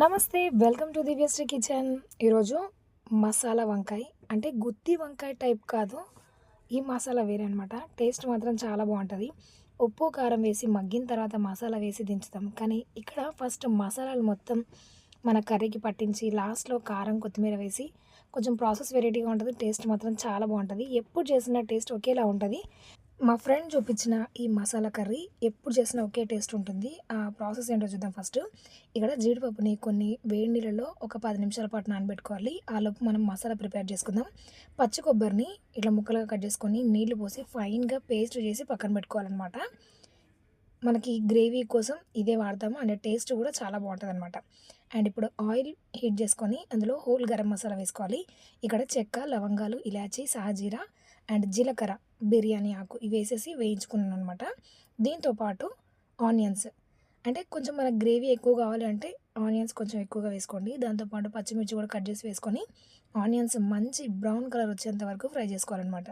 నమస్తే. Welcome to Divyasri kitchen. ఈరోజు మసాలా వంకాయ అంటే గుత్తి వంకాయ టైప్ కాదు. ఈ మసాలా వేరే అనమాట. టేస్ట్ మాత్రం చాలా బాగుంటుంది. ఉప్పు కారం వేసి మగ్గిన తర్వాత మసాలా వేసి దించుతాం. కానీ ఇక్కడ ఫస్ట్ మసాలాలు మొత్తం మన కర్రీకి పట్టించి లాస్ట్లో కారం కొత్తిమీర వేసి కొంచెం ప్రాసెస్ వెరైటీగా ఉంటుంది. టేస్ట్ మాత్రం చాలా బాగుంటుంది. ఎప్పుడు చేసిన టేస్ట్ ఒకేలా ఉంటుంది. మా ఫ్రెండ్ చూపించిన ఈ మసాలా కర్రీ ఎప్పుడు చేసినా ఒకే టేస్ట్ ఉంటుంది. ఆ ప్రాసెస్ ఏంటో చూద్దాం. ఫస్ట్ ఇక్కడ జీడిపప్పుని కొన్ని వేడి నీళ్ళలో ఒక 10 నిమిషాల పాటు నానబెట్టుకోవాలి. ఆలోపు మనం మసాలా ప్రిపేర్ చేసుకుందాం. పచ్చి కొబ్బరిని ఇట్లా ముక్కలుగా కట్ చేసుకొని నీళ్లు పోసి ఫైన్గా పేస్ట్ చేసి పక్కన పెట్టుకోవాలన్నమాట. మనకి గ్రేవీ కోసం ఇదే వాడతాము అండ్ టేస్ట్ కూడా చాలా బాగుంటుంది అనమాట. అండ్ ఇప్పుడు ఆయిల్ హీట్ చేసుకొని అందులో హోల్ గరం మసాలా వేసుకోవాలి. ఇక్కడ చెక్క, లవంగాలు, ఇలాచీ, సాజీరా అండ్ జీలకర్ర, బిర్యానీ ఆకు ఇవి వేసేసి వేయించుకున్నాను అనమాట. దీంతోపాటు ఆనియన్స్ అంటే కొంచెం మనకు గ్రేవీ ఎక్కువ కావాలి అంటే ఆనియన్స్ కొంచెం ఎక్కువగా వేసుకోండి. దాంతోపాటు పచ్చిమిర్చి కూడా కట్ చేసి వేసుకొని ఆనియన్స్ మంచి బ్రౌన్ కలర్ వచ్చేంత వరకు ఫ్రై చేసుకోవాలన్నమాట.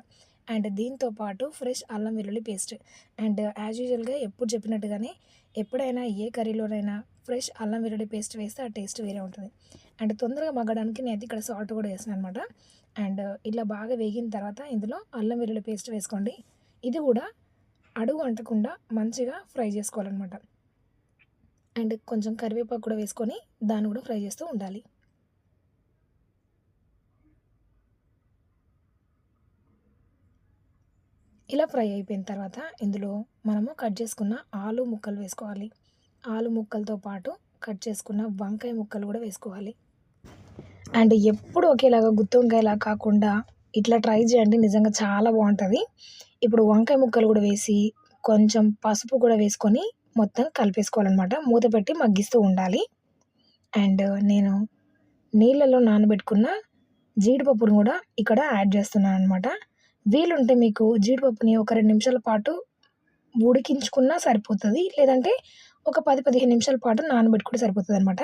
అండ్ దీంతో పాటు ఫ్రెష్ అల్లం వెల్లుల్లి పేస్ట్ అండ్ యాజ్ యూజువల్గా ఎప్పుడు చెప్పినట్టుగానే ఎప్పుడైనా ఏ కర్రీలోనైనా ఫ్రెష్ అల్లం వెల్లుల్లి పేస్ట్ వేస్తే ఆ టేస్ట్ వేరే ఉంటుంది. అండ్ తొందరగా మగ్గడానికి నేను ఇక్కడ సాల్ట్ కూడా వేసాను అనమాట. అండ్ ఇలా బాగా వేగిన తర్వాత ఇందులో అల్లం వెల్లుల్లి పేస్ట్ వేసుకోండి. ఇది కూడా అడుగు అంటకుండా మంచిగా ఫ్రై చేసుకోవాలన్నమాట. అండ్ కొంచెం కరివేపాకు కూడా వేసుకొని దాన్ని కూడా ఫ్రై చేస్తూ ఉండాలి. ఇలా ఫ్రై అయిపోయిన తర్వాత ఇందులో మనము కట్ చేసుకున్న ఆలు ముక్కలు వేసుకోవాలి. ఆలు ముక్కలతో పాటు కట్ చేసుకున్న వంకాయ ముక్కలు కూడా వేసుకోవాలి. అండ్ ఎప్పుడు ఒకేలాగా గుత్తి వంకాయలా కాకుండా ఇట్లా ట్రై చేయండి. నిజంగా చాలా బాగుంటుంది. ఇప్పుడు వంకాయ ముక్కలు కూడా వేసి కొంచెం పసుపు కూడా వేసుకొని మొత్తం కలిపేసుకోవాలన్నమాట. మూత పెట్టి మగ్గిస్తూ ఉండాలి. అండ్ నేను నీళ్ళలో నానబెట్టుకున్న జీడిపప్పును కూడా ఇక్కడ యాడ్ చేస్తున్నాను అనమాట. వీలుంటే మీకు జీడిపప్పుని ఒక 2 నిమిషాల పాటు ఉడికించుకున్నా సరిపోతుంది. లేదంటే ఒక 10-15 నిమిషాల పాటు నానబెట్టుకుంటే సరిపోతుంది అనమాట.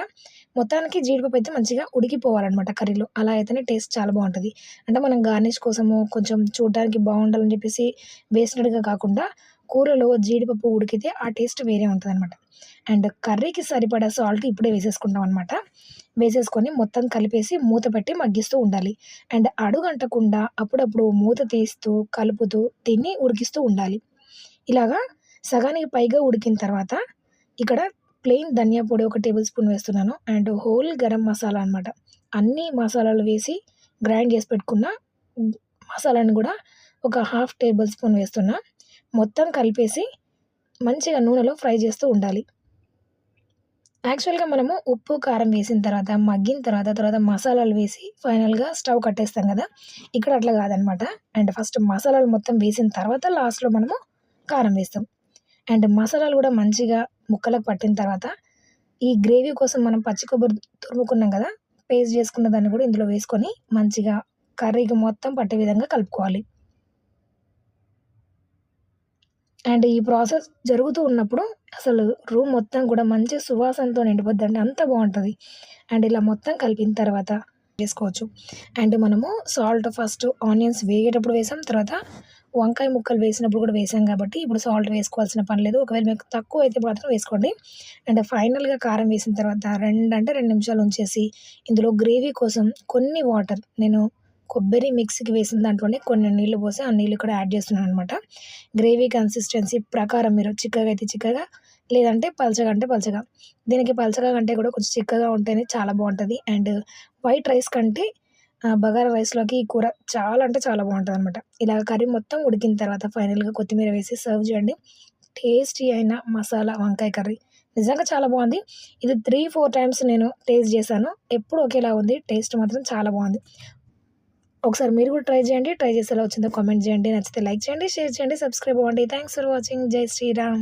మొత్తానికి జీడిపప్పు అయితే మంచిగా ఉడికిపోవాలన్నమాట కర్రీలో. అలా అయితేనే టేస్ట్ చాలా బాగుంటుంది. అంటే మనం గార్నిష్ కోసము కొంచెం చూడడానికి బాగుండాలని చెప్పేసి వేసినట్టుగా కాకుండా కూరలో జీడిపప్పు ఉడికితే ఆ టేస్ట్ వేరే ఉంటుందన్నమాట. అండ్ కర్రీకి సరిపడా సాల్ట్ ఇప్పుడే వేసేసుకుంటాం అనమాట. వేసేసుకొని మొత్తం కలిపేసి మూత పెట్టి మగ్గిస్తూ ఉండాలి. అండ్ అడుగంటకుండా అప్పుడప్పుడు మూత తీస్తూ కలుపుతూ దీన్ని ఉడికిస్తూ ఉండాలి. ఇలాగా సగానికి పైగా ఉడికిన తర్వాత ఇక్కడ ప్లెయిన్ ధనియా పొడి ఒక టేబుల్ స్పూన్ వేస్తున్నాను. అండ్ హోల్ గరం మసాలా అనమాట. అన్ని మసాలాలు వేసి గ్రైండ్ చేసి పెట్టుకున్న మసాలాను కూడా ఒక 1/2 టేబుల్ స్పూన్ వేస్తున్నా. మొత్తం కలిపేసి మంచిగా నూనెలో ఫ్రై చేస్తూ ఉండాలి. యాక్చువల్గా మనము ఉప్పు కారం వేసిన తర్వాత మగ్గిన తర్వాత మసాలాలు వేసి ఫైనల్గా స్టవ్ కట్టేస్తాం కదా. ఇక్కడ అట్లా కాదనమాట. అండ్ ఫస్ట్ మసాలాలు మొత్తం వేసిన తర్వాత లాస్ట్లో మనము కారం వేస్తాం. అండ్ మసాలాలు కూడా మంచిగా ముక్కలకు పట్టిన తర్వాత ఈ గ్రేవీ కోసం మనం పచ్చి కొబ్బరి తురుముకున్నాం కదా, పేస్ట్ చేసుకున్న దాన్ని కూడా ఇందులో వేసుకొని మంచిగా కర్రీకి మొత్తం పట్టే విధంగా కలుపుకోవాలి. అండ్ ఈ ప్రాసెస్ జరుగుతూ ఉన్నప్పుడు అసలు రూమ్ మొత్తం కూడా మంచి సువాసనతో నిండిపోద్దండి. అంత బాగుంటుంది. అండ్ ఇలా మొత్తం కలిపిన తర్వాత వేసుకోవచ్చు. అండ్ మనము సాల్ట్ ఫస్ట్ ఆనియన్స్ వేగేటప్పుడు వేసాం, తర్వాత వంకాయ ముక్కలు వేసినప్పుడు కూడా వేసాం కాబట్టి ఇప్పుడు సాల్ట్ వేసుకోవాల్సిన పని లేదు. ఒకవేళ మీకు తక్కువ అయితే మాత్రం వేసుకోండి. అండ్ ఫైనల్గా కారం వేసిన తర్వాత 2 నిమిషాలు ఉంచేసి ఇందులో గ్రేవీ కోసం కొన్ని వాటర్, నేను కొబ్బరి మిక్సీకి వేసిన దాంట్లోనే కొన్ని నీళ్లు పోసి ఆ నీళ్ళు కూడా యాడ్ చేస్తున్నాను అనమాట. గ్రేవీ కన్సిస్టెన్సీ ప్రకారం మీరు చిక్కగా అయితే చిక్కగా, లేదంటే పలచగా అంటే పలచగా. దీనికి పలచగా కంటే కూడా కొంచెం చిక్కగా ఉంటేనే చాలా బాగుంటుంది. అండ్ వైట్ రైస్ కంటే బగారా రైస్లోకి ఈ కూర చాలా అంటే చాలా బాగుంటుంది అనమాట. ఇలా కర్రీ మొత్తం ఉడికిన తర్వాత ఫైనల్గా కొత్తిమీర వేసి సర్వ్ చేయండి. టేస్టీ అయిన మసాలా వంకాయ కర్రీ నిజంగా చాలా బాగుంది. ఇది 3-4 టైమ్స్ నేను టేస్ట్ చేశాను. ఎప్పుడు ఒకేలా ఉంది. టేస్ట్ మాత్రం చాలా బాగుంది. ఒకసారి మీరు కూడా ట్రై చేయండి. ట్రై చేసి ఎలా వచ్చిందో కామెంట్ చేయండి. నచ్చితే లైక్ చేయండి, షేర్ చేయండి, సబ్స్క్రైబ్ అవ్వండి. Thanks for watching. జై శ్రీరామ్.